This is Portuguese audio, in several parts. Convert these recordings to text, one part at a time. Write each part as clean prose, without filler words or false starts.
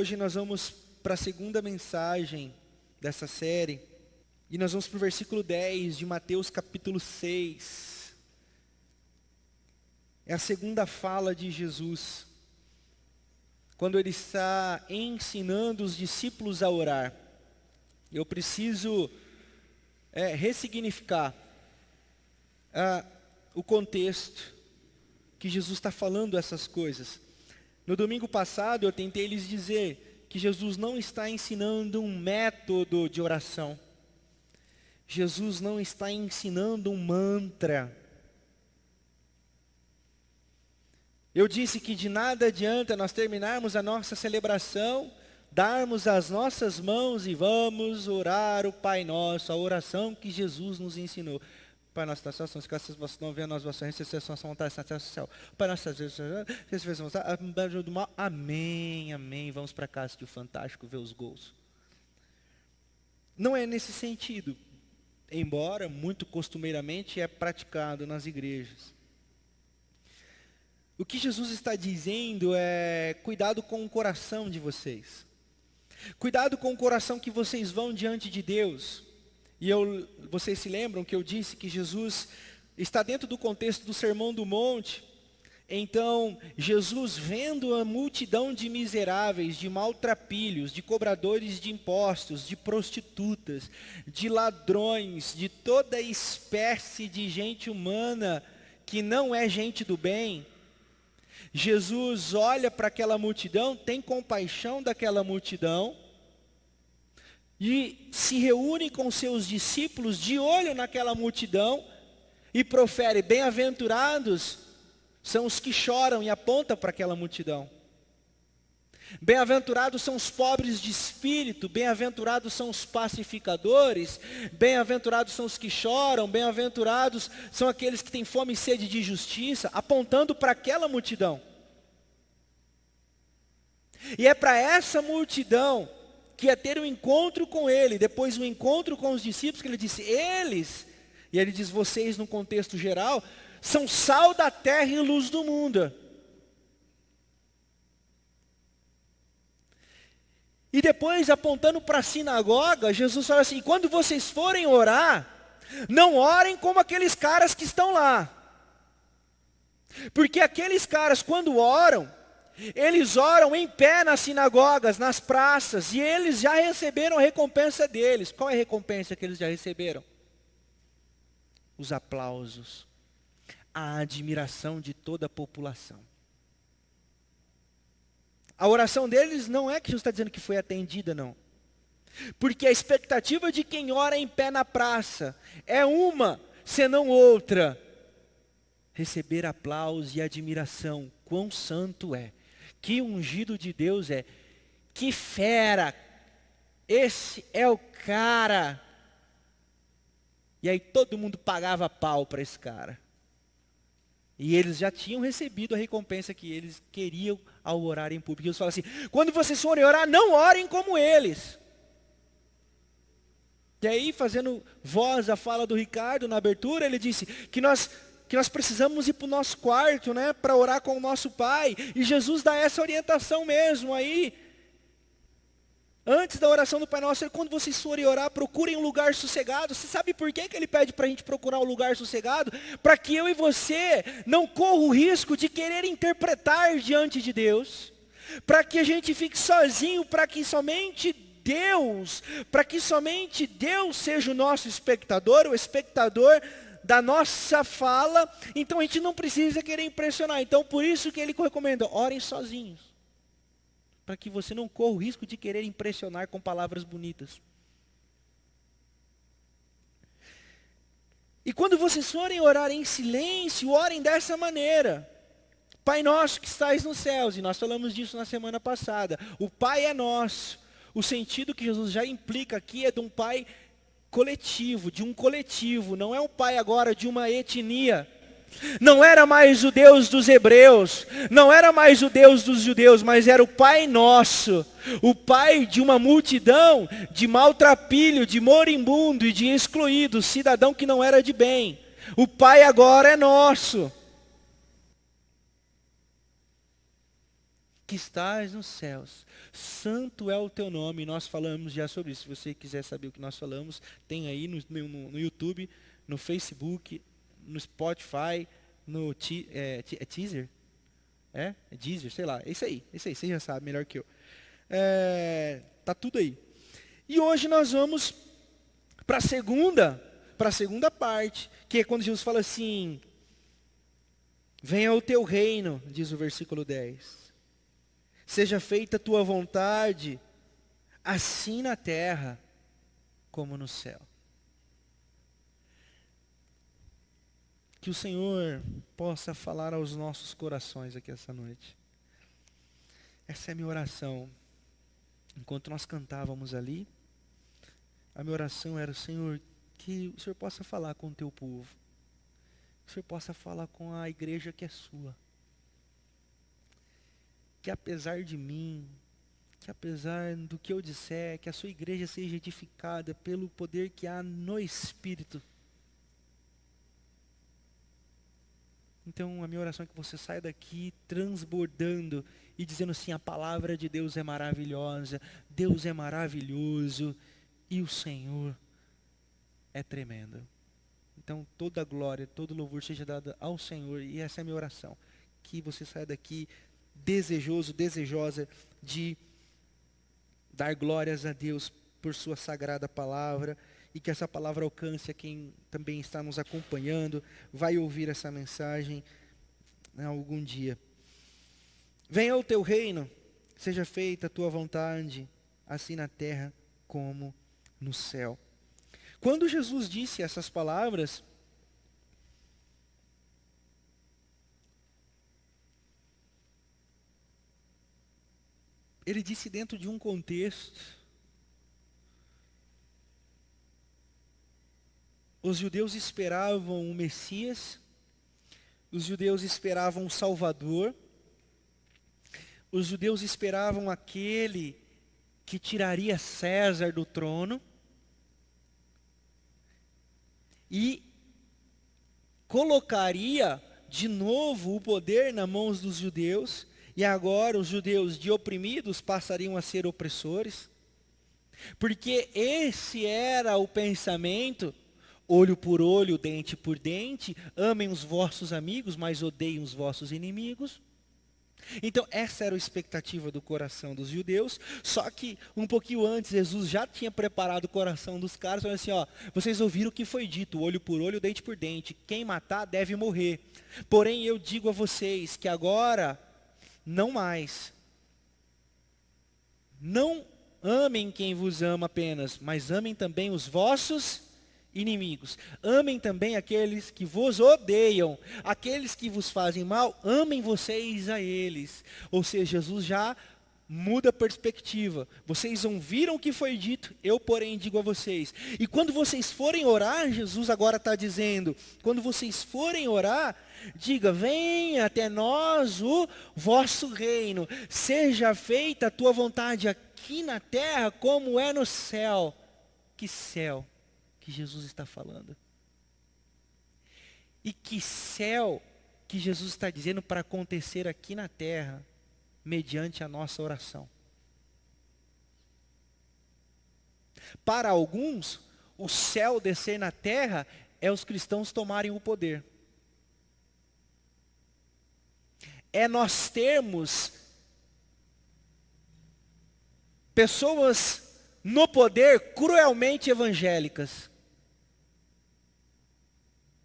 hoje nós vamos para a segunda mensagem dessa série. E nós vamos para o versículo 10 de Mateus capítulo 6. É a segunda fala de Jesus, quando ele está ensinando os discípulos a orar. Eu preciso ressignificar o contexto que Jesus está falando essas coisas. No domingo passado eu tentei lhes dizer que Jesus não está ensinando um método de oração. Jesus não está ensinando um mantra. Eu disse que de nada adianta nós terminarmos a nossa celebração, darmos as nossas mãos e vamos orar o Pai Nosso, a oração que Jesus nos ensinou. Pai Nosso, das nossas casas, vós não vê a nós, vossa recessão, sua vontade, na terra, no céu. Pai Nosso, do mal. Amém, amém. Vamos para cá, assistir o Fantástico, ver os gols. Não é nesse sentido, embora muito costumeiramente é praticado nas igrejas. O que Jesus está dizendo é: cuidado com o coração de vocês. Cuidado com o coração que vocês vão diante de Deus. E vocês se lembram que eu disse que Jesus está dentro do contexto do Sermão do Monte. Então, Jesus, vendo a multidão de miseráveis, de maltrapilhos, de cobradores de impostos, de prostitutas, de ladrões, de toda espécie de gente humana que não é gente do bem, Jesus olha para aquela multidão, tem compaixão daquela multidão, e se reúne com seus discípulos de olho naquela multidão, e profere: bem-aventurados são os que choram, e aponta para aquela multidão. Bem-aventurados são os pobres de espírito, bem-aventurados são os pacificadores, bem-aventurados são os que choram, bem-aventurados são aqueles que têm fome e sede de justiça, apontando para aquela multidão. E é para essa multidão que ia ter um encontro com ele, depois um encontro com os discípulos, que ele disse: eles, e ele diz vocês no contexto geral, são sal da terra e luz do mundo. E depois, apontando para a sinagoga, Jesus fala assim: quando vocês forem orar, não orem como aqueles caras que estão lá. Porque aqueles caras, quando oram, eles oram em pé nas sinagogas, nas praças, e eles já receberam a recompensa deles. Qual é a recompensa que eles já receberam? Os aplausos, a admiração de toda a população. A oração deles não é que Jesus está dizendo que foi atendida, não. Porque a expectativa de quem ora em pé na praça é uma, senão outra: receber aplausos e admiração. Quão santo é, que ungido de Deus é, que fera, esse é o cara. E aí todo mundo pagava pau para esse cara. E eles já tinham recebido a recompensa que eles queriam ao orar em público. Jesus fala assim: quando vocês forem orar, não orem como eles. E aí, fazendo voz à fala do Ricardo na abertura, ele disse que nós precisamos ir para o nosso quarto, né, para orar com o nosso Pai. E Jesus dá essa orientação mesmo aí. Antes da oração do Pai Nosso, quando vocês forem orar, procurem um lugar sossegado. Você sabe por que ele pede para a gente procurar um lugar sossegado? Para que eu e você não corra o risco de querer interpretar diante de Deus. Para que a gente fique sozinho, para que somente Deus seja o nosso espectador, o espectador da nossa fala. Então a gente não precisa querer impressionar. Então por isso que ele recomenda: orem sozinhos. Para que você não corra o risco de querer impressionar com palavras bonitas. E quando vocês forem orar em silêncio, orem dessa maneira: Pai nosso que estais nos céus. E nós falamos disso na semana passada. O Pai é nosso. O sentido que Jesus já implica aqui é de um Pai coletivo, de um coletivo. Não é um Pai agora de uma etnia. Não era mais o Deus dos hebreus, não era mais o Deus dos judeus, mas era o Pai nosso, o Pai de uma multidão de maltrapilho, de moribundo e de excluído, cidadão que não era de bem. O Pai agora é nosso. que estás nos céus, santo é o teu nome. Nós falamos já sobre isso. Se você quiser saber o que nós falamos, tem aí no YouTube, no Facebook, no Spotify, no Teaser? É Deezer, sei lá. É isso aí, você já sabe melhor que eu. Tá tudo aí. E hoje nós vamos para a segunda parte, que é quando Jesus fala assim: venha o teu reino, diz o versículo 10. Seja feita a tua vontade, assim na terra como no céu. Que o Senhor possa falar aos nossos corações aqui essa noite. Essa é a minha oração. Enquanto nós cantávamos ali, a minha oração era: Senhor, que o Senhor possa falar com o teu povo. Que o Senhor possa falar com a igreja que é sua. Que apesar de mim, que apesar do que eu disser, que a sua igreja seja edificada pelo poder que há no Espírito. Então a minha oração é que você saia daqui transbordando e dizendo assim: a palavra de Deus é maravilhosa, Deus é maravilhoso e o Senhor é tremendo. Então toda a glória, todo o louvor seja dado ao Senhor, e essa é a minha oração. Que você saia daqui desejoso, desejosa de dar glórias a Deus por sua sagrada palavra, e que essa palavra alcance a quem também está nos acompanhando, vai ouvir essa mensagem algum dia. Venha o teu reino, seja feita a tua vontade, assim na terra como no céu. Quando Jesus disse essas palavras, ele disse dentro de um contexto. Os judeus esperavam o Messias, os judeus esperavam o Salvador, os judeus esperavam aquele que tiraria César do trono e colocaria de novo o poder nas mãos dos judeus. E agora os judeus de oprimidos passariam a ser opressores, porque esse era o pensamento: olho por olho, dente por dente, amem os vossos amigos, mas odeiem os vossos inimigos. Então essa era a expectativa do coração dos judeus, só que um pouquinho antes Jesus já tinha preparado o coração dos caras, falando assim: ó, vocês ouviram o que foi dito, olho por olho, dente por dente, quem matar deve morrer. Porém eu digo a vocês que agora não mais. Não amem quem vos ama apenas, mas amem também os vossos inimigos. Amem também aqueles que vos odeiam. Aqueles que vos fazem mal, amem vocês a eles. Ou seja, Jesus já muda a perspectiva. Vocês ouviram o que foi dito, eu porém digo a vocês. E quando vocês forem orar, Jesus agora está dizendo, quando vocês forem orar, diga: venha até nós o vosso reino, seja feita a tua vontade aqui na terra como é no céu. Que céu que Jesus está falando? E que céu que Jesus está dizendo para acontecer aqui na terra, mediante a nossa oração. Para alguns, o céu descer na terra é os cristãos tomarem o poder. É nós termos pessoas no poder cruelmente evangélicas.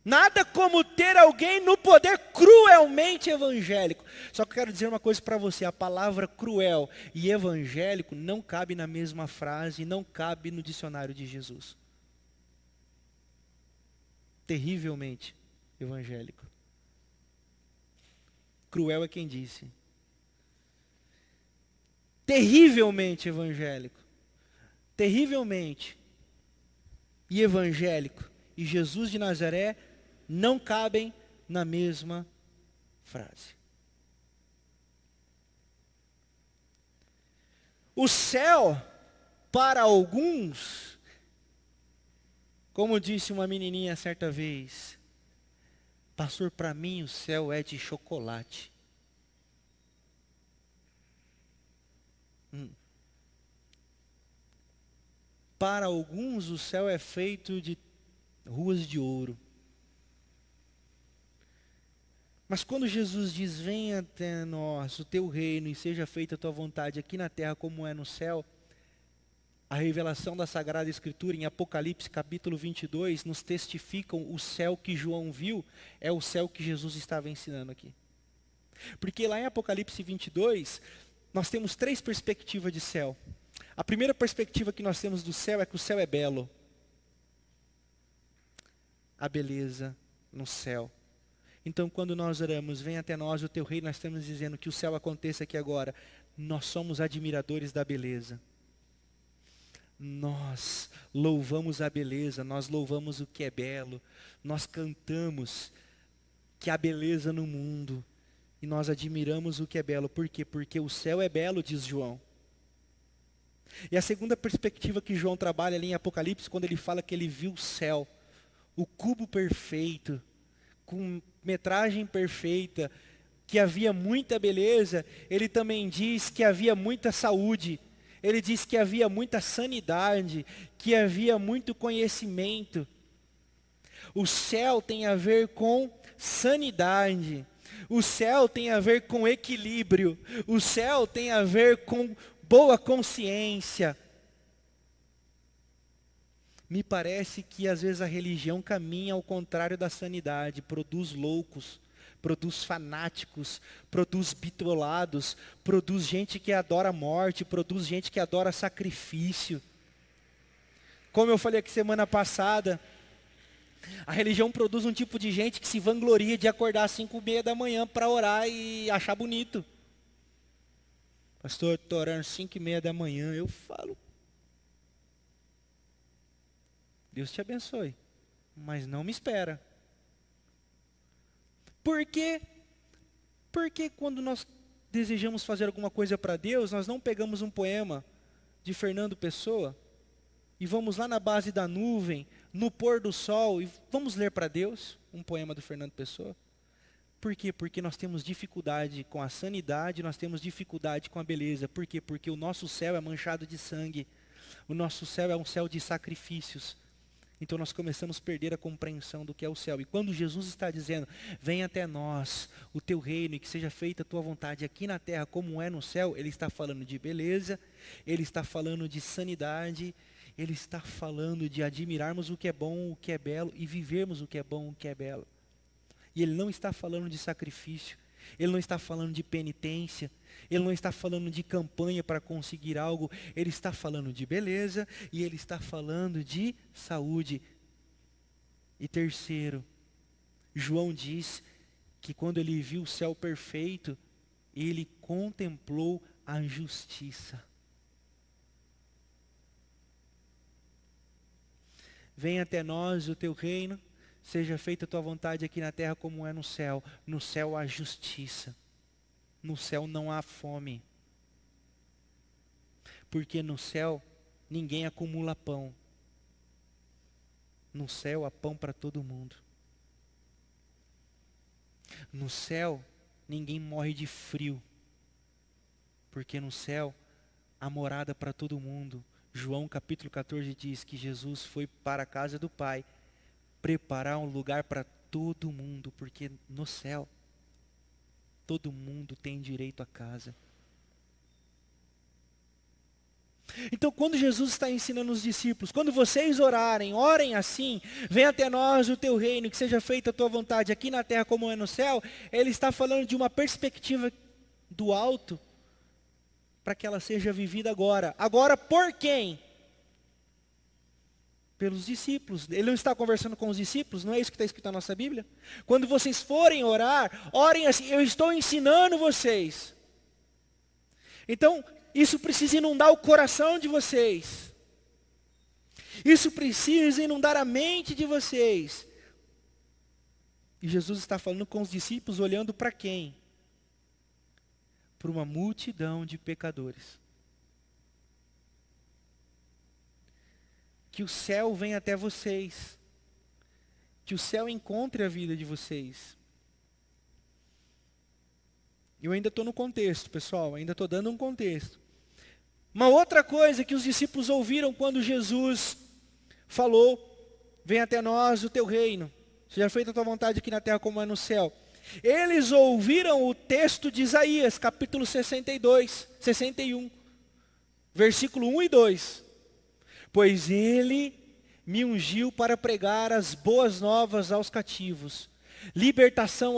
Nada como ter alguém no poder cruelmente evangélico. Só que eu quero dizer uma coisa para você: a palavra cruel e evangélico não cabe na mesma frase, não cabe no dicionário de Jesus. Terrivelmente evangélico. Cruel é quem disse. Terrivelmente evangélico. Terrivelmente e evangélico e Jesus de Nazaré não cabem na mesma frase. O céu, para alguns, como disse uma menininha certa vez: pastor, para mim o céu é de chocolate. Para alguns o céu é feito de ruas de ouro. Mas quando Jesus diz, venha até nós o teu reino e seja feita a tua vontade aqui na terra como é no céu, a revelação da Sagrada Escritura em Apocalipse capítulo 22 nos testificam o céu que João viu, é o céu que Jesus estava ensinando aqui. Porque lá em Apocalipse 22, nós temos 3 perspectivas de céu. A primeira perspectiva que nós temos do céu é que o céu é belo. A beleza no céu. Então quando nós oramos, vem até nós o teu reino, nós estamos dizendo que o céu aconteça aqui agora. Nós somos admiradores da beleza. Nós louvamos a beleza, nós louvamos o que é belo. Nós cantamos que há beleza no mundo. E nós admiramos o que é belo. Por quê? Porque o céu é belo, diz João. E a segunda perspectiva que João trabalha ali em Apocalipse, quando ele fala que ele viu o céu, o cubo perfeito, com metragem perfeita, que havia muita beleza, ele também diz que havia muita saúde, ele diz que havia muita sanidade, que havia muito conhecimento. O céu tem a ver com sanidade, o céu tem a ver com equilíbrio, o céu tem a ver com boa consciência. Me parece que às vezes a religião caminha ao contrário da sanidade, produz loucos, produz fanáticos, produz bitolados, produz gente que adora a morte, produz gente que adora sacrifício. Como eu falei aqui semana passada, a religião produz um tipo de gente que se vangloria de acordar às 5:30 da manhã para orar e achar bonito. Pastor, estou orando às 5:30 da manhã, eu falo, Deus te abençoe, mas não me espera. Por quê? Porque quando nós desejamos fazer alguma coisa para Deus, nós não pegamos um poema de Fernando Pessoa e vamos lá na base da nuvem, no pôr do sol, e vamos ler para Deus um poema do Fernando Pessoa. Por quê? Porque nós temos dificuldade com a sanidade, nós temos dificuldade com a beleza. Por quê? Porque o nosso céu é manchado de sangue, o nosso céu é um céu de sacrifícios. Então nós começamos a perder a compreensão do que é o céu. E quando Jesus está dizendo, vem até nós o teu reino e que seja feita a tua vontade aqui na terra como é no céu, ele está falando de beleza, ele está falando de sanidade, ele está falando de admirarmos o que é bom, o que é belo e vivermos o que é bom, o que é belo. E ele não está falando de sacrifício, ele não está falando de penitência, ele não está falando de campanha para conseguir algo, ele está falando de beleza e ele está falando de saúde. E terceiro, João diz que quando ele viu o céu perfeito, ele contemplou a justiça. Venha até nós o teu reino, seja feita a tua vontade aqui na terra como é no céu. No céu há justiça. No céu não há fome. Porque no céu ninguém acumula pão. No céu há pão para todo mundo. No céu ninguém morre de frio. Porque no céu há morada para todo mundo. João capítulo 14 diz que Jesus foi para a casa do Pai preparar um lugar para todo mundo, porque no céu todo mundo tem direito a casa. Então quando Jesus está ensinando os discípulos, quando vocês orarem, orem assim, venha até nós o teu reino, que seja feita a tua vontade aqui na terra como é no céu, ele está falando de uma perspectiva do alto, para que ela seja vivida agora. Agora por quem? Pelos discípulos. Ele não está conversando com os discípulos, não é isso que está escrito na nossa Bíblia? Quando vocês forem orar, orem assim, eu estou ensinando vocês. Então, isso precisa inundar o coração de vocês. Isso precisa inundar a mente de vocês. E Jesus está falando com os discípulos, olhando para quem? Para uma multidão de pecadores. Que o céu venha até vocês. Que o céu encontre a vida de vocês. Eu ainda estou no contexto, pessoal, ainda estou dando um contexto. Uma outra coisa que os discípulos ouviram quando Jesus falou: vem até nós o teu reino, seja feita a tua vontade aqui na terra como é no céu. Eles ouviram o texto de Isaías, capítulo 61, versículo 1 e 2. Pois ele me ungiu para pregar as boas novas aos cativos, libertação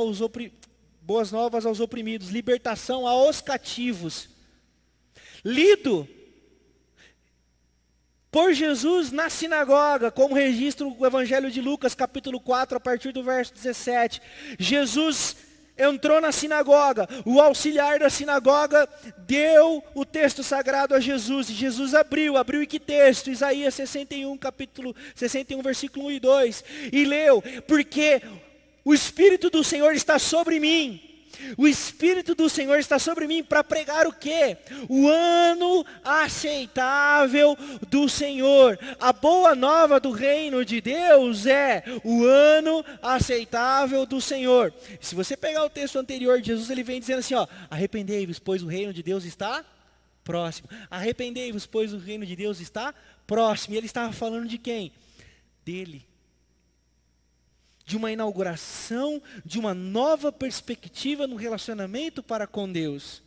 boas novas aos oprimidos, libertação aos cativos. Lido por Jesus na sinagoga, como registra o Evangelho de Lucas, capítulo 4, a partir do verso 17. Jesus entrou na sinagoga, o auxiliar da sinagoga deu o texto sagrado a Jesus, e Jesus abriu e que texto? Isaías 61, capítulo 61, versículo 1 e 2, e leu: porque o Espírito do Senhor está sobre mim. O Espírito do Senhor está sobre mim para pregar o quê? O ano aceitável do Senhor. A boa nova do reino de Deus é o ano aceitável do Senhor. Se você pegar o texto anterior de Jesus, ele vem dizendo assim, ó: arrependei-vos, pois o reino de Deus está próximo. Arrependei-vos, pois o reino de Deus está próximo. E ele estava falando de quem? Dele. De uma inauguração, de uma nova perspectiva no relacionamento para com Deus.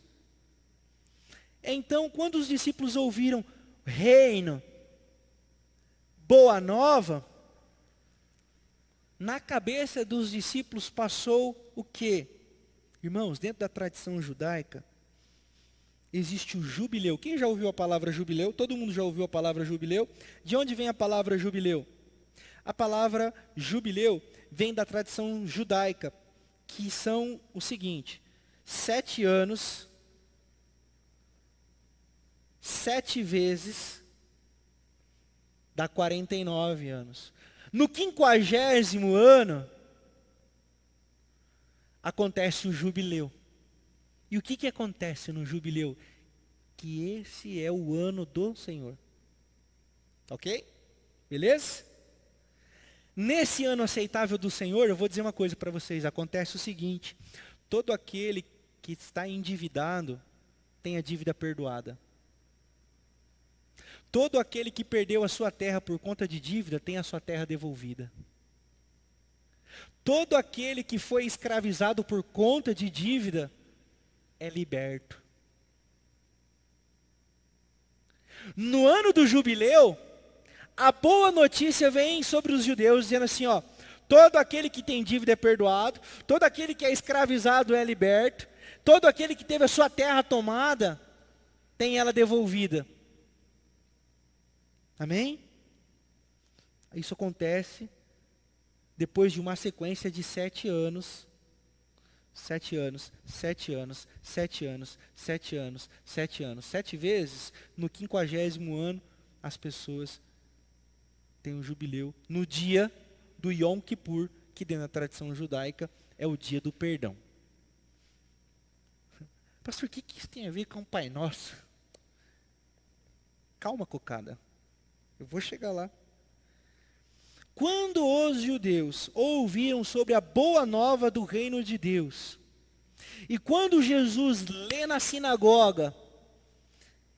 Então, quando os discípulos ouviram reino, boa nova, na cabeça dos discípulos passou o quê? Irmãos, dentro da tradição judaica, existe o jubileu. Quem já ouviu a palavra jubileu? Todo mundo já ouviu a palavra jubileu? De onde vem a palavra jubileu? A palavra jubileu vem da tradição judaica, que são o seguinte: 7 anos, 7 vezes, dá 49 anos. No 50º ano, acontece o jubileu. E o que acontece no jubileu? Que esse é o ano do Senhor. Ok? Beleza? Nesse ano aceitável do Senhor, eu vou dizer uma coisa para vocês: acontece o seguinte: todo aquele que está endividado tem a dívida perdoada. Todo aquele que perdeu a sua terra por conta de dívida tem a sua terra devolvida. Todo aquele que foi escravizado por conta de dívida é liberto. No ano do jubileu, a boa notícia vem sobre os judeus, dizendo assim, ó: todo aquele que tem dívida é perdoado, todo aquele que é escravizado é liberto, todo aquele que teve a sua terra tomada, tem ela devolvida. Amém? Isso acontece depois de uma sequência de 7 anos. 7 anos, 7 anos, 7 anos, 7 anos, 7 anos. 7 vezes, no 50º ano, as pessoas tem um jubileu no dia do Yom Kippur, que dentro da tradição judaica é o dia do perdão. Pastor, o que isso tem a ver com o Pai Nosso? Calma, cocada. Eu vou chegar lá. Quando os judeus ouviram sobre a boa nova do reino de Deus, e quando Jesus lê na sinagoga,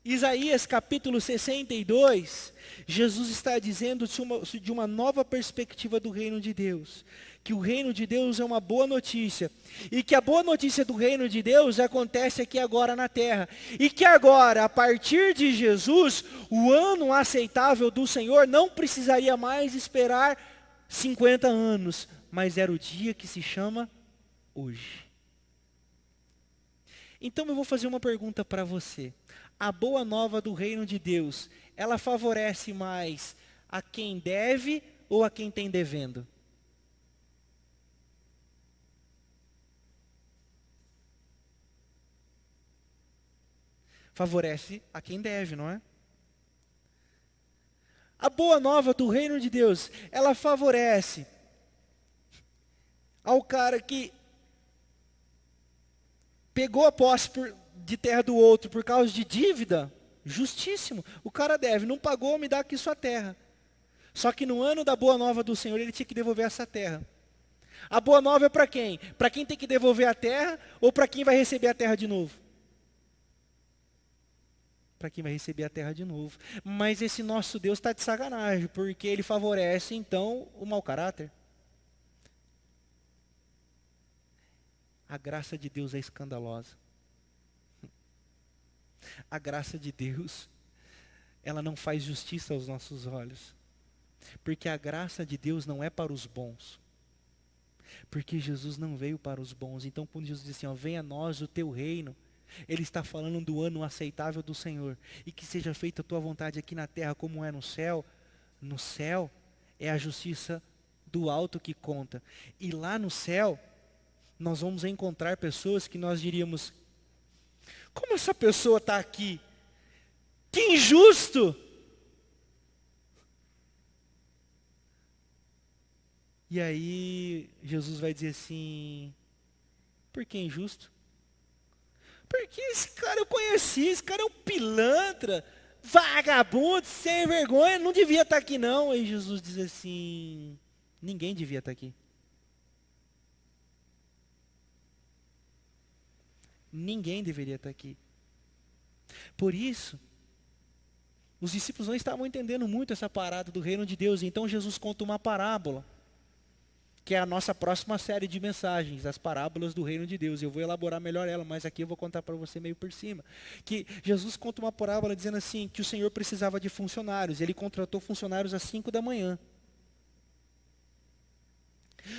Isaías capítulo 62, Jesus está dizendo de uma nova perspectiva do reino de Deus. Que o reino de Deus é uma boa notícia. E que a boa notícia do reino de Deus acontece aqui agora na terra. E que agora, a partir de Jesus, o ano aceitável do Senhor não precisaria mais esperar 50 anos. Mas era o dia que se chama hoje. Então eu vou fazer uma pergunta para você. A boa nova do reino de Deus, ela favorece mais a quem deve ou a quem tem devendo? Favorece a quem deve, não é? A boa nova do reino de Deus, ela favorece ao cara que pegou a posse de terra do outro por causa de dívida, justíssimo. O cara deve, não pagou, me dá aqui sua terra. Só que no ano da boa nova do Senhor, ele tinha que devolver essa terra. A boa nova é para quem? Para quem tem que devolver a terra ou para quem vai receber a terra de novo? para quem vai receber a terra de novo. Mas esse nosso Deus está de sacanagem, porque ele favorece, então, o mau caráter. A graça de Deus é escandalosa. A graça de Deus, ela não faz justiça aos nossos olhos. Porque a graça de Deus não é para os bons. Porque Jesus não veio para os bons. Então, quando Jesus diz assim, ó, venha a nós o teu reino, ele está falando do ano aceitável do Senhor. E que seja feita a tua vontade aqui na terra como é no céu. No céu é a justiça do alto que conta. E lá no céu, nós vamos encontrar pessoas que nós diríamos, como essa pessoa está aqui? Que injusto! E aí Jesus vai dizer assim, por que injusto? Porque esse cara eu conheci, esse cara é um pilantra, vagabundo, sem vergonha, não devia estar aqui não. Aí Jesus diz assim, ninguém devia estar aqui. Ninguém deveria estar aqui. Por isso, os discípulos não estavam entendendo muito essa parada do reino de Deus. Então Jesus conta uma parábola, que é a nossa próxima série de mensagens, as parábolas do reino de Deus. Eu vou elaborar melhor ela, mas aqui eu vou contar para você meio por cima. Que Jesus conta uma parábola dizendo assim, que o Senhor precisava de funcionários. Ele contratou funcionários às 5 da manhã.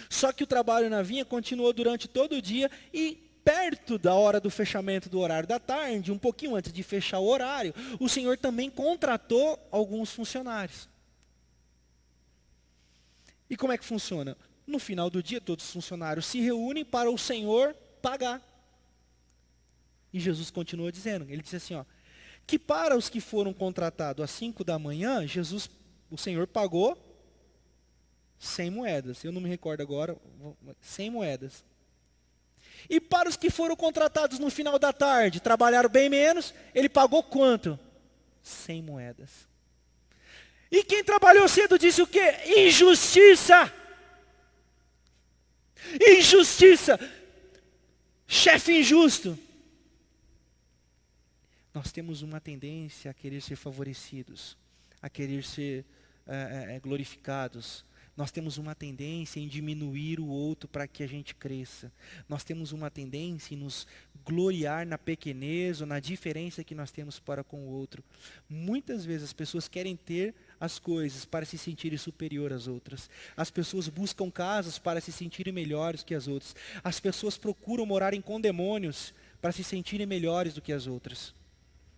Só que o trabalho na vinha continuou durante todo o dia e perto da hora do fechamento do horário da tarde, um pouquinho antes de fechar o horário, o Senhor também contratou alguns funcionários. E como é que funciona? No final do dia, todos os funcionários se reúnem para o Senhor pagar. E Jesus continua dizendo, ele diz assim, ó, que para os que foram contratados às 5 da manhã, o Senhor pagou 100 moedas. Eu não me recordo agora, 100 moedas. E para os que foram contratados no final da tarde, trabalharam bem menos, ele pagou quanto? 100 moedas. E quem trabalhou cedo disse o quê? Injustiça! Injustiça! Chefe injusto! Nós temos uma tendência a querer ser favorecidos, a querer ser glorificados. Nós temos uma tendência em diminuir o outro para que a gente cresça. Nós temos uma tendência em nos gloriar na pequenez ou na diferença que nós temos para com o outro. Muitas vezes as pessoas querem ter as coisas para se sentirem superior às outras. As pessoas buscam casas para se sentirem melhores que as outras. As pessoas procuram morar em condemônios para se sentirem melhores do que as outras.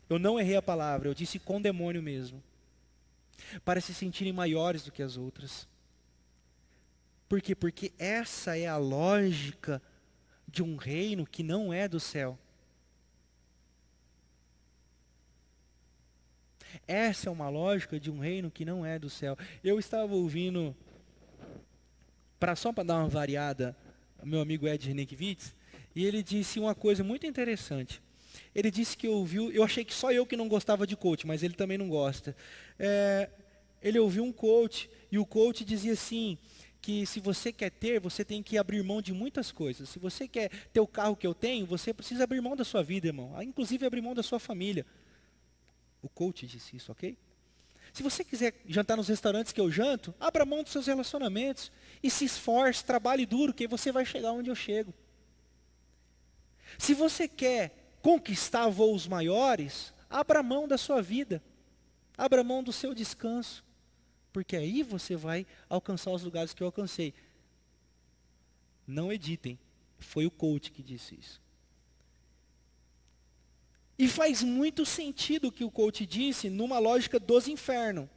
Eu não errei a palavra, eu disse condemônio mesmo. Para se sentirem maiores do que as outras. Por quê? Porque essa é a lógica de um reino que não é do céu. Essa é uma lógica de um reino que não é do céu. Eu estava ouvindo, só para dar uma variada, o meu amigo Ed Renekiewicz, e ele disse uma coisa muito interessante. Ele disse que ouviu, eu achei que só eu que não gostava de coach, mas ele também não gosta. Ele ouviu um coach, e o coach dizia assim, que se você quer ter, você tem que abrir mão de muitas coisas. Se você quer ter o carro que eu tenho, você precisa abrir mão da sua vida, irmão. Inclusive abrir mão da sua família. O coach disse isso, ok? Se você quiser jantar nos restaurantes que eu janto, abra mão dos seus relacionamentos. E se esforce, trabalhe duro, que aí você vai chegar onde eu chego. Se você quer conquistar voos maiores, abra mão da sua vida. Abra mão do seu descanso. Porque aí você vai alcançar os lugares que eu alcancei. Não editem. Foi o coach que disse isso. E faz muito sentido o que o coach disse numa lógica dos infernos.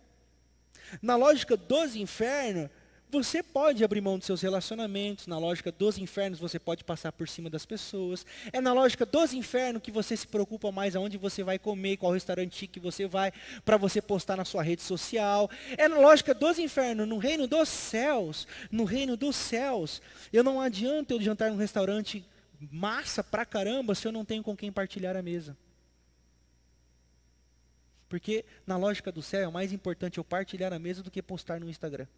Na lógica dos infernos, você pode abrir mão dos seus relacionamentos. Na lógica dos infernos, você pode passar por cima das pessoas. É na lógica dos infernos que você se preocupa mais aonde você vai comer, qual restaurante que você vai, para você postar na sua rede social. É na lógica dos infernos, no reino dos céus. No reino dos céus, eu não adianta eu jantar num restaurante massa pra caramba se eu não tenho com quem partilhar a mesa. Porque na lógica do céu é mais importante eu partilhar a mesa do que postar no Instagram.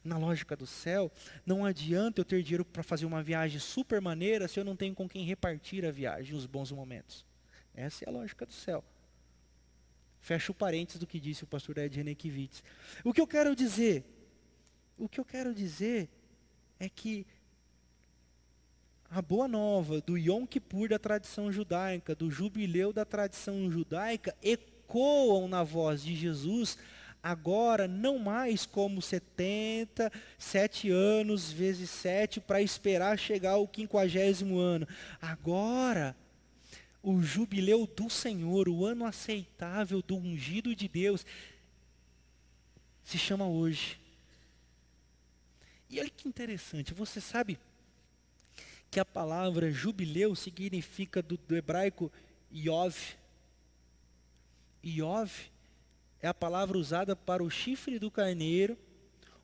Na lógica do céu, não adianta eu ter dinheiro para fazer uma viagem super maneira se eu não tenho com quem repartir a viagem, os bons momentos. Essa é a lógica do céu. Fecha o parênteses do que disse o pastor Ed Renekiewicz. O que eu quero dizer é que a boa nova do Yom Kippur da tradição judaica, do jubileu da tradição judaica, ecoam na voz de Jesus, agora não mais como 7 anos vezes 7 para esperar chegar o 50º ano. Agora, o jubileu do Senhor, o ano aceitável do ungido de Deus, se chama hoje. E olha que interessante, você sabe que a palavra jubileu significa do hebraico Yov. Yov é a palavra usada para o chifre do carneiro,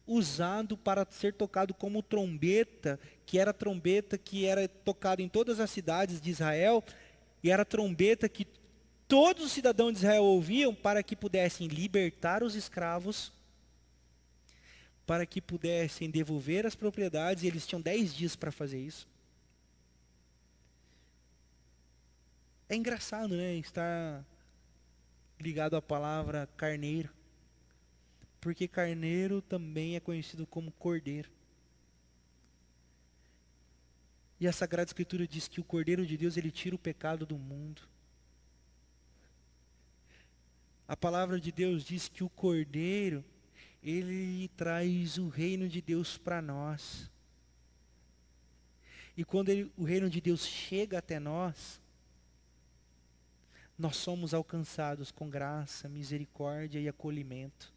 usado para ser tocado como trombeta, que era tocada em todas as cidades de Israel, e era a trombeta que todos os cidadãos de Israel ouviam para que pudessem libertar os escravos, para que pudessem devolver as propriedades, e eles tinham 10 dias para fazer isso. É engraçado, né, estar ligado à palavra carneiro, porque carneiro também é conhecido como cordeiro. E a Sagrada Escritura diz que o Cordeiro de Deus, ele tira o pecado do mundo. A palavra de Deus diz que o Cordeiro, ele traz o reino de Deus para nós. E quando o reino de Deus chega até nós, nós somos alcançados com graça, misericórdia e acolhimento.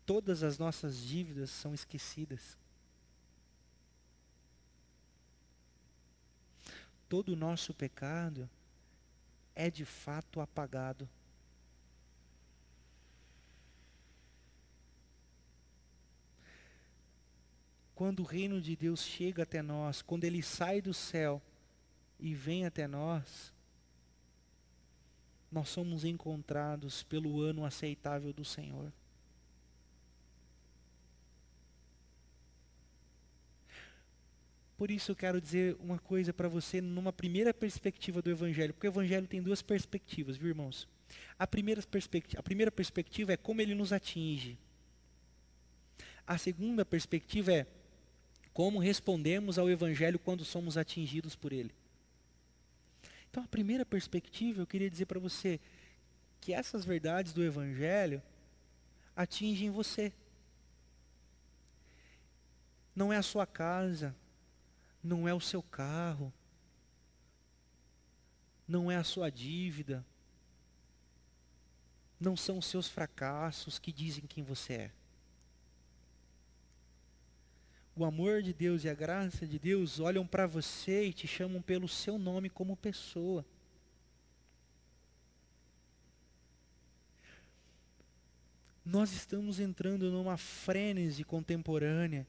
Todas as nossas dívidas são esquecidas. Todo o nosso pecado é de fato apagado. Quando o reino de Deus chega até nós, quando ele sai do céu e vem até nós, nós somos encontrados pelo ano aceitável do Senhor. Por isso eu quero dizer uma coisa para você numa primeira perspectiva do Evangelho, porque o Evangelho tem duas perspectivas, viu, irmãos? A primeira perspectiva é como ele nos atinge. A segunda perspectiva é como respondemos ao Evangelho quando somos atingidos por ele. Então, a primeira perspectiva, eu queria dizer para você que essas verdades do Evangelho atingem você. Não é a sua casa, não é o seu carro, não é a sua dívida, não são os seus fracassos que dizem quem você é. O amor de Deus e a graça de Deus olham para você e te chamam pelo seu nome como pessoa. Nós estamos entrando numa frênese contemporânea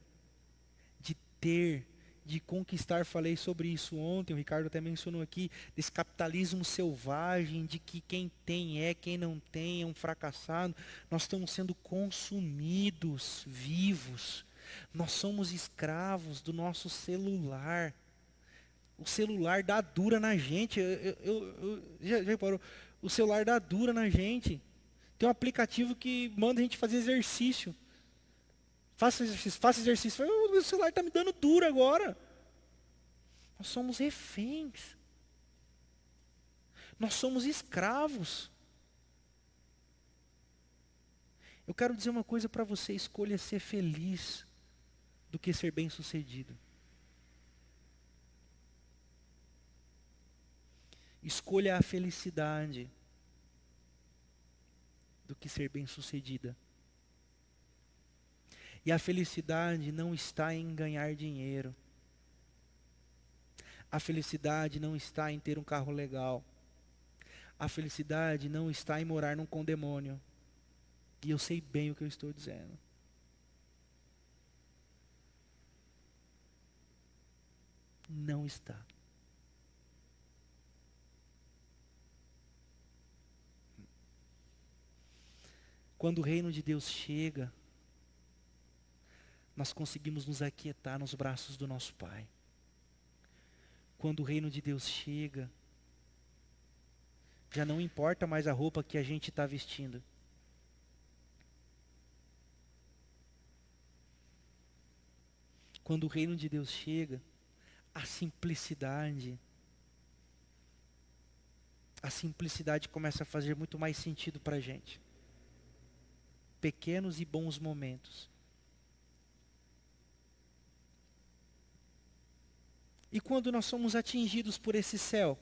de conquistar, falei sobre isso ontem, o Ricardo até mencionou aqui, desse capitalismo selvagem, de que quem tem quem não tem é um fracassado. Nós estamos sendo consumidos vivos. Nós somos escravos do nosso celular. O celular dá dura na gente. Já reparou? O celular dá dura na gente. Tem um aplicativo que manda a gente fazer exercício. Faça exercício. O celular está me dando duro agora. Nós somos reféns. Nós somos escravos. Eu quero dizer uma coisa para você: escolha ser feliz do que ser bem-sucedido. Escolha a felicidade do que ser bem-sucedida. E a felicidade não está em ganhar dinheiro. A felicidade não está em ter um carro legal. A felicidade não está em morar num condemônio. E eu sei bem o que eu estou dizendo. Não está. Quando o reino de Deus chega, nós conseguimos nos aquietar nos braços do nosso Pai. quando o reino de Deus chega, já não importa mais a roupa que a gente está vestindo. Quando o reino de Deus chega, a simplicidade começa a fazer muito mais sentido para a gente. Pequenos e bons momentos. E quando nós somos atingidos por esse céu,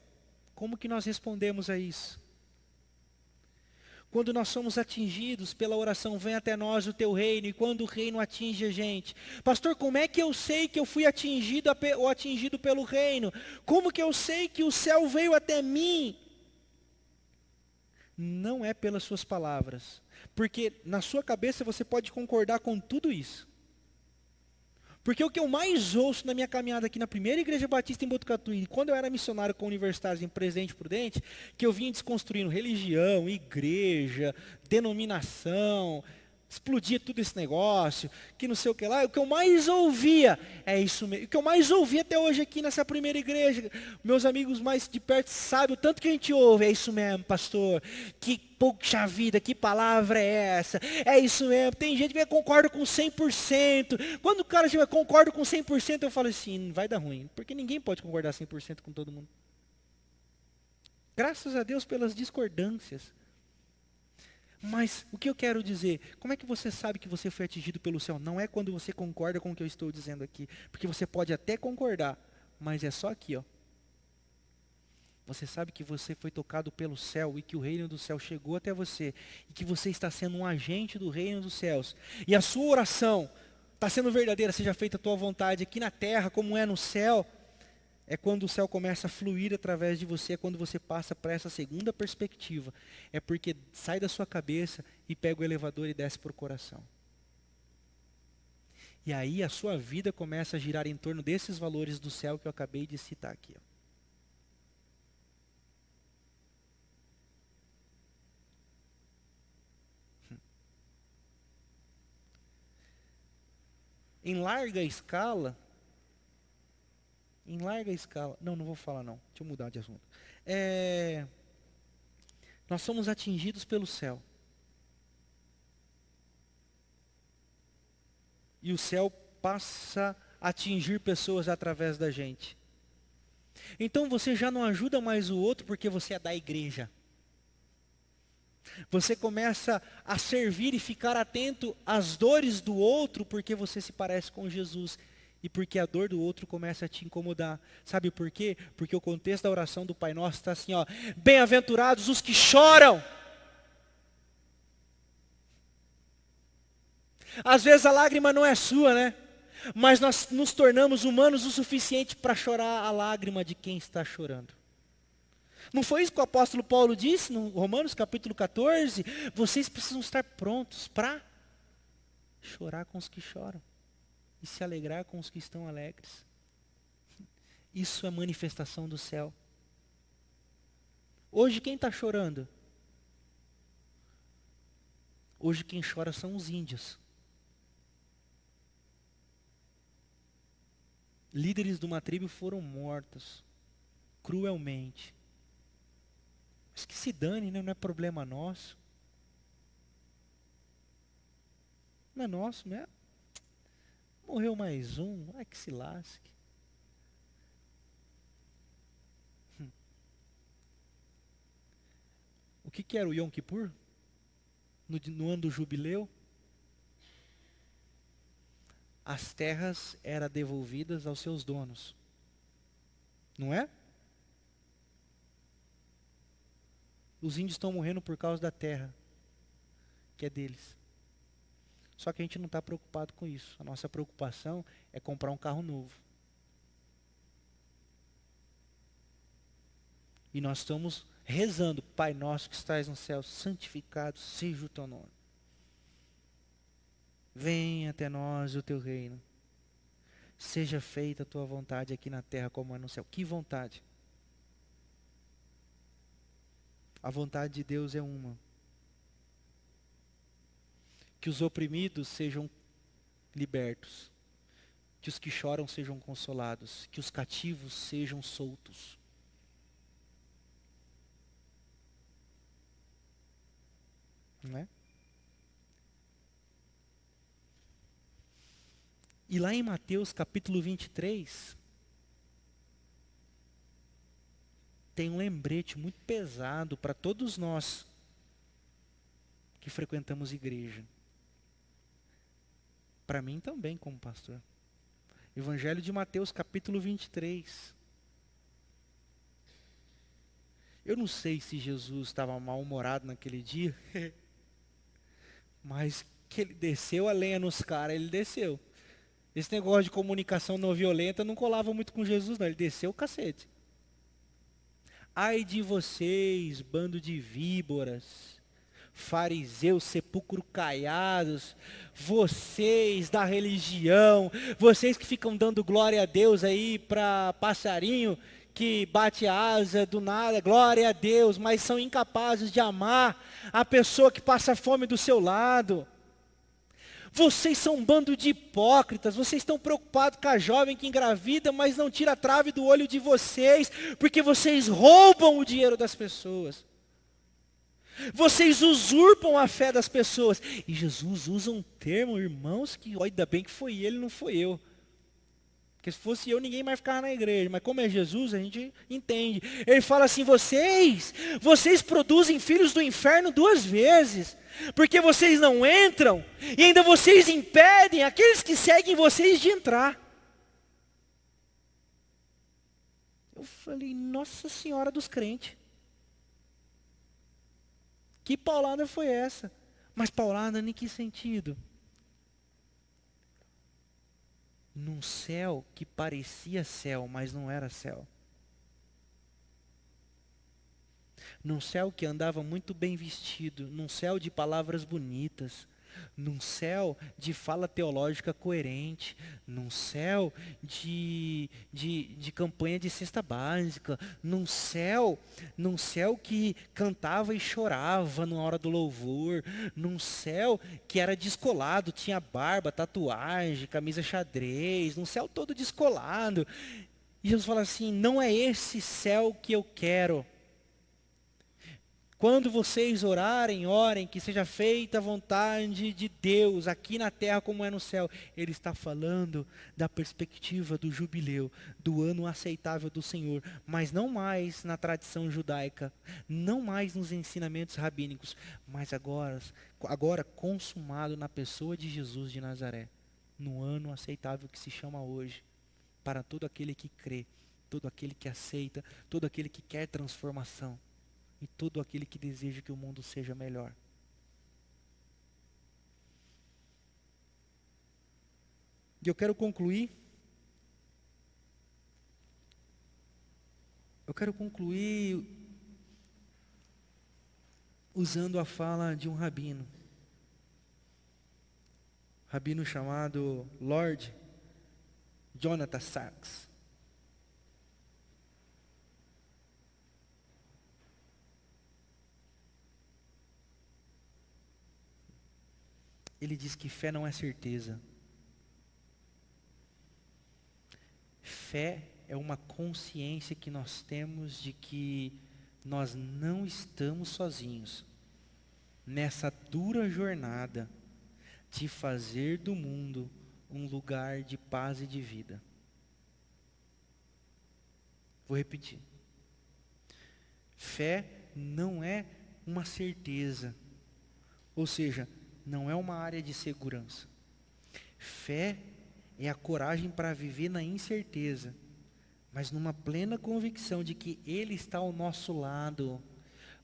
como que nós respondemos a isso? Quando nós somos atingidos pela oração, vem até nós o teu reino, e quando o reino atinge a gente. Pastor, como é que eu sei que eu fui atingido ou atingido pelo reino? Como que eu sei que o céu veio até mim? Não é pelas suas palavras, porque na sua cabeça você pode concordar com tudo isso. Porque o que eu mais ouço na minha caminhada aqui na primeira igreja batista em Botucatu, e quando eu era missionário com universitários em Presidente Prudente, que eu vinha desconstruindo religião, igreja, denominação, explodia tudo esse negócio, que não sei o que lá, o que eu mais ouvia é isso mesmo. O que eu mais ouvi até hoje aqui nessa primeira igreja, meus amigos mais de perto sabem o tanto que a gente ouve, é isso mesmo, pastor, que poxa vida, que palavra é essa? É isso mesmo, tem gente que concorda com 100%, quando o cara chega, concordo com 100%, eu falo assim, vai dar ruim, porque ninguém pode concordar 100% com todo mundo. Graças a Deus pelas discordâncias. Mas o que eu quero dizer? Como é que você sabe que você foi atingido pelo céu? Não é quando você concorda com o que eu estou dizendo aqui. Porque você pode até concordar, mas é só aqui, ó. Você sabe que você foi tocado pelo céu e que o reino do céu chegou até você. E que você está sendo um agente do reino dos céus. E a sua oração está sendo verdadeira, seja feita a tua vontade aqui na terra como é no céu. É quando o céu começa a fluir através de você, é quando você passa para essa segunda perspectiva. É porque sai da sua cabeça e pega o elevador e desce para o coração. E aí a sua vida começa a girar em torno desses valores do céu que eu acabei de citar aqui. Em larga escala, não vou falar não, deixa eu mudar de assunto. Nós somos atingidos pelo céu. E o céu passa a atingir pessoas através da gente. Então você já não ajuda mais o outro porque você é da igreja. Você começa a servir e ficar atento às dores do outro porque você se parece com Jesus. E porque a dor do outro começa a te incomodar. Sabe por quê? Porque o contexto da oração do Pai Nosso está assim, ó. Bem-aventurados os que choram. Às vezes a lágrima não é sua, né? Mas nós nos tornamos humanos o suficiente para chorar a lágrima de quem está chorando. Não foi isso que o apóstolo Paulo disse no Romanos capítulo 14? Vocês precisam estar prontos para chorar com os que choram e se alegrar com os que estão alegres. Isso é manifestação do céu. Hoje quem está chorando? Hoje quem chora são os índios. Líderes de uma tribo foram mortos cruelmente. Mas que se dane, né? Não é problema nosso. Não é nosso, né? Morreu mais um, ai que se lasque. O que era o Yom Kippur? No ano do jubileu? As terras eram devolvidas aos seus donos. Não é? Os índios estão morrendo por causa da terra, que é deles. Só que a gente não está preocupado com isso. A nossa preocupação é comprar um carro novo. E nós estamos rezando, Pai nosso que estás no céu, santificado seja o teu nome. Venha até nós o teu reino. Seja feita a tua vontade aqui na terra como é no céu. Que vontade? A vontade de Deus é uma. Que os oprimidos sejam libertos. Que os que choram sejam consolados, que os cativos sejam soltos. Não é? E lá em Mateus capítulo 23, tem um lembrete muito pesado para todos nós que frequentamos igreja. Para mim também, como pastor. Evangelho de Mateus, capítulo 23. Eu não sei se Jesus estava mal-humorado naquele dia, mas que ele desceu a lenha nos caras, ele desceu. Esse negócio de comunicação não violenta não colava muito com Jesus, não. Ele desceu o cacete. Ai de vocês, bando de víboras, fariseus, sepulcro caiados, vocês da religião, vocês que ficam dando glória a Deus aí para passarinho que bate a asa do nada, glória a Deus, mas são incapazes de amar a pessoa que passa fome do seu lado. Vocês são um bando de hipócritas, vocês estão preocupados com a jovem que engravida, mas não tira a trave do olho de vocês, porque vocês roubam o dinheiro das pessoas. Vocês usurpam a fé das pessoas. E Jesus usa um termo, irmãos, que ainda bem que foi ele, não foi eu. Porque se fosse eu, ninguém mais ficava na igreja. Mas como é Jesus, a gente entende. Ele fala assim, vocês produzem filhos do inferno 2 vezes. Porque vocês não entram, e ainda vocês impedem aqueles que seguem vocês de entrar. Eu falei, Nossa Senhora dos crentes. Que paulada foi essa? Mas paulada em que sentido? Num céu que parecia céu, mas não era céu. Num céu que andava muito bem vestido, num céu de palavras bonitas, num céu de fala teológica coerente, num céu de campanha de cesta básica, num céu que cantava e chorava na hora do louvor, num céu que era descolado, tinha barba, tatuagem, camisa xadrez, num céu todo descolado. E Jesus fala assim, não é esse céu que eu quero. Quando vocês orarem, orem, que seja feita a vontade de Deus, aqui na terra como é no céu. Ele está falando da perspectiva do jubileu, do ano aceitável do Senhor, mas não mais na tradição judaica, não mais nos ensinamentos rabínicos, mas agora consumado na pessoa de Jesus de Nazaré, no ano aceitável que se chama hoje, para todo aquele que crê, todo aquele que aceita, todo aquele que quer transformação. E todo aquele que deseja que o mundo seja melhor. E eu quero concluir. Usando a fala de um rabino. Rabino chamado Lord Jonathan Sacks. Ele diz que fé não é certeza. Fé é uma consciência que nós temos de que nós não estamos sozinhos nessa dura jornada de fazer do mundo um lugar de paz e de vida. Vou repetir. Fé não é uma certeza, ou seja, não é uma área de segurança. Fé é a coragem para viver na incerteza, mas numa plena convicção de que Ele está ao nosso lado,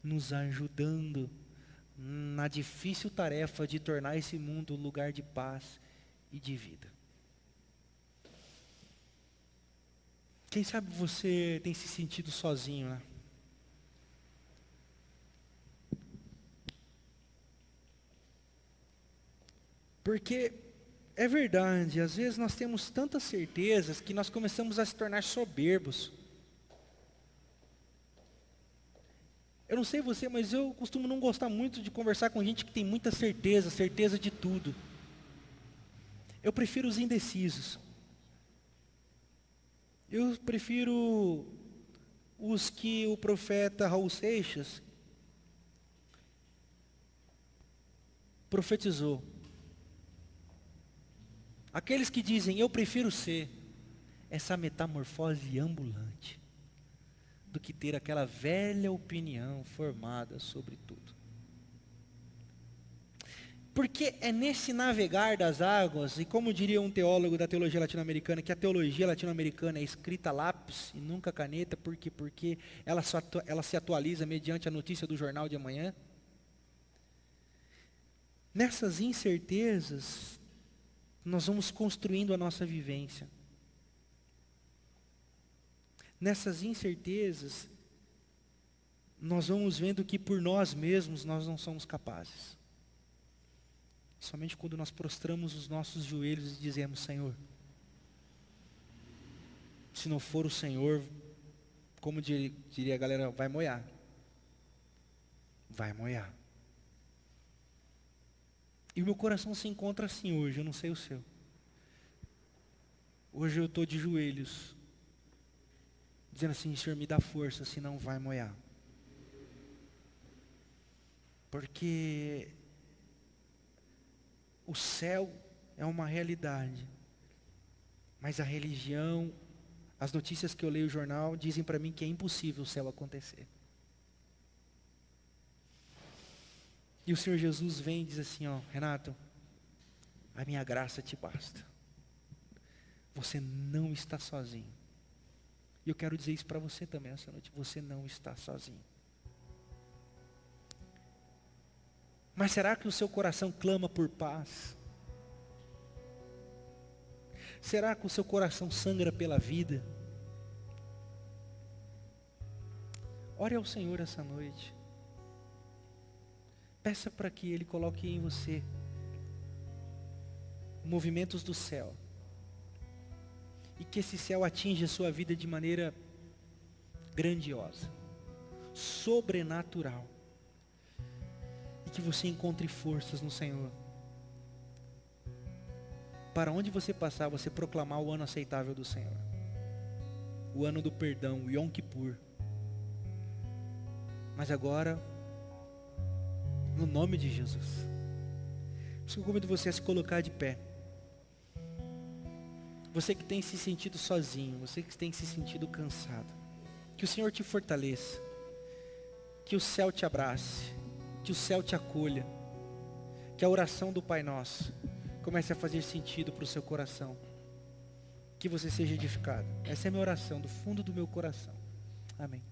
nos ajudando na difícil tarefa de tornar esse mundo um lugar de paz e de vida. Quem sabe você tem se sentido sozinho, né? Porque é verdade, às vezes nós temos tantas certezas que nós começamos a se tornar soberbos. Eu não sei você, mas eu costumo não gostar muito de conversar com gente que tem muita certeza de tudo. Eu prefiro os indecisos. Eu prefiro os que o profeta Raul Seixas profetizou. Aqueles que dizem, eu prefiro ser essa metamorfose ambulante, do que ter aquela velha opinião formada sobre tudo. Porque é nesse navegar das águas, e como diria um teólogo da teologia latino-americana, que a teologia latino-americana é escrita a lápis e nunca caneta, porque ela se atualiza mediante a notícia do jornal de amanhã. Nessas incertezas, nós vamos construindo a nossa vivência. Nessas incertezas, nós vamos vendo que por nós mesmos nós não somos capazes. Somente quando nós prostramos os nossos joelhos e dizemos, Senhor, se não for o Senhor, como diria a galera, vai moiar. Vai moiar. E o meu coração se encontra assim hoje, eu não sei o seu. Hoje eu estou de joelhos, dizendo assim, Senhor, me dá força, senão vai moiar. Porque o céu é uma realidade, mas a religião, as notícias que eu leio no jornal, dizem para mim que é impossível o céu acontecer. E o Senhor Jesus vem e diz assim, ó, Renato, a minha graça te basta. Você não está sozinho. E eu quero dizer isso para você também essa noite, você não está sozinho. Mas será que o seu coração clama por paz? Será que o seu coração sangra pela vida? Ore ao Senhor essa noite. Peça para que Ele coloque em você movimentos do céu. E que esse céu atinja a sua vida de maneira grandiosa, sobrenatural. Que você encontre forças no Senhor. Para onde você passar, você proclamar o ano aceitável do Senhor. O ano do perdão, o Yom Kippur. Mas agora, no nome de Jesus. Por isso que eu convido você a se colocar de pé. Você que tem se sentido sozinho, você que tem se sentido cansado. Que o Senhor te fortaleça. Que o céu te abrace. Que o céu te acolha, que a oração do Pai Nosso comece a fazer sentido para o seu coração, que você seja edificado. Essa é a minha oração, do fundo do meu coração. Amém.